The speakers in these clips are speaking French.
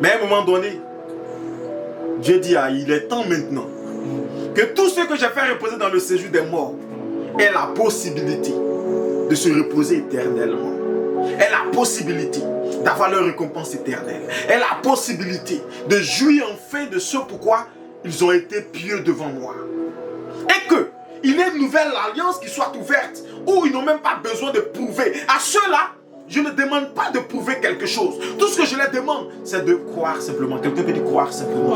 Mais à un moment donné, Dieu dit, il est temps maintenant que tous ceux que j'ai fait reposer dans le séjour des morts aient la possibilité de se reposer éternellement, aient la possibilité d'avoir leur récompense éternelle, aient la possibilité de jouir enfin de ce pourquoi ils ont été pieux devant moi. Et qu'il y ait une nouvelle alliance qui soit ouverte, où ils n'ont même pas besoin de prouver. À ceux-là, je ne demande pas de prouver quelque chose. Tout ce que je leur demande, c'est de croire simplement. Quelqu'un peut dire croire simplement.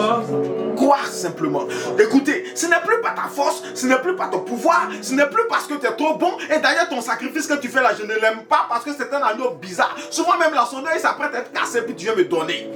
Croire simplement. Écoutez, ce n'est plus par ta force, ce n'est plus par ton pouvoir, ce n'est plus parce que tu es trop bon. Et d'ailleurs, ton sacrifice que tu fais là, je ne l'aime pas parce que c'est un agneau bizarre. Souvent même là, son œil s'apprête à être cassé, puis tu viens me donner.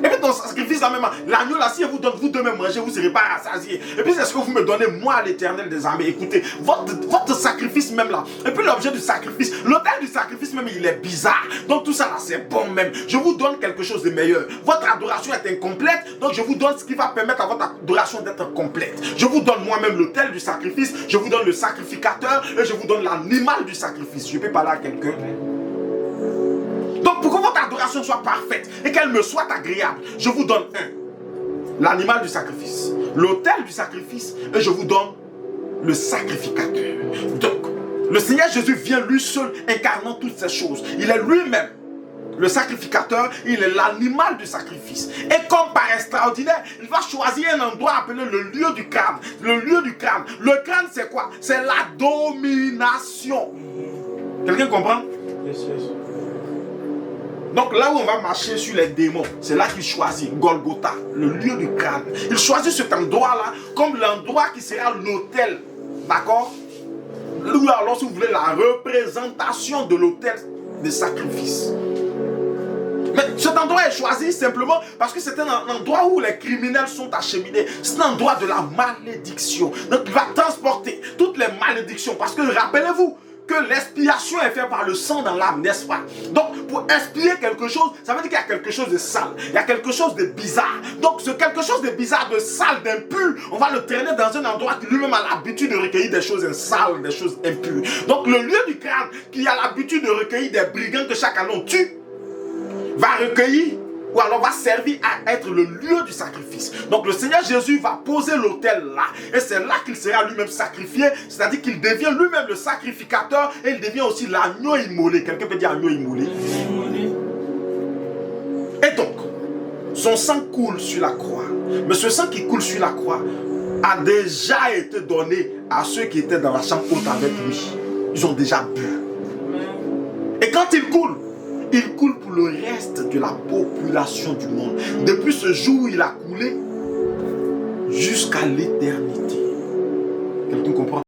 Et puis ton sacrifice là même, l'agneau là, si vous donne, vous devez manger, vous ne serez pas rassasié. Et puis c'est ce que vous me donnez, moi, à l'Éternel des armées. Écoutez, votre sacrifice même là, et puis l'objet du sacrifice, l'autel du sacrifice même, il est bizarre. Donc tout ça là, c'est bon même. Je vous donne quelque chose de meilleur. Votre adoration est incomplète, donc je vous donne ce qui va permettre à votre adoration d'être complète. Je vous donne moi-même l'autel du sacrifice, je vous donne le sacrificateur, et je vous donne l'animal du sacrifice. Je peux parler à quelqu'un. Donc pour que votre adoration soit parfaite et qu'elle me soit agréable, je vous donne l'animal du sacrifice, l'autel du sacrifice, et je vous donne le sacrificateur. Donc le Seigneur Jésus vient lui seul incarnant toutes ces choses. Il est lui-même le sacrificateur, il est l'animal du sacrifice. Et comme par extraordinaire, il va choisir un endroit appelé le lieu du crâne. Le lieu du crâne. Le crâne c'est quoi? C'est la domination. Quelqu'un comprend? Yes, yes. Donc là où on va marcher sur les démons, c'est là qu'il choisit Golgotha, le lieu du crâne. Il choisit cet endroit-là comme l'endroit qui sera l'autel. D'accord? Alors si vous voulez la représentation de l'autel de sacrifice. Mais cet endroit est choisi simplement parce que c'est un endroit où les criminels sont acheminés. C'est un endroit de la malédiction. Donc il va transporter toutes les malédictions. Parce que rappelez-vous que l'expiation est faite par le sang dans l'âme, n'est-ce pas? Donc pour expier quelque chose, ça veut dire qu'il y a quelque chose de sale. Il y a quelque chose de bizarre. Donc ce quelque chose de bizarre, de sale, d'impur, on va le traîner dans un endroit qui lui-même a l'habitude de recueillir des choses sales, des choses impures. Donc le lieu du crâne qui a l'habitude de recueillir des brigands que chaque année on tue, va recueillir ou alors va servir à être le lieu du sacrifice. Donc le Seigneur Jésus va poser l'autel là. Et c'est là qu'il sera lui-même sacrifié. C'est-à-dire qu'il devient lui-même le sacrificateur et il devient aussi l'agneau immolé. Quelqu'un peut dire agneau immolé. Et donc, son sang coule sur la croix. Mais ce sang qui coule sur la croix a déjà été donné à ceux qui étaient dans la chambre haute avec lui. Ils ont déjà bu. Et quand il coule pour le reste de la population du monde. Depuis ce jour où il a coulé jusqu'à l'éternité. Quelqu'un comprend?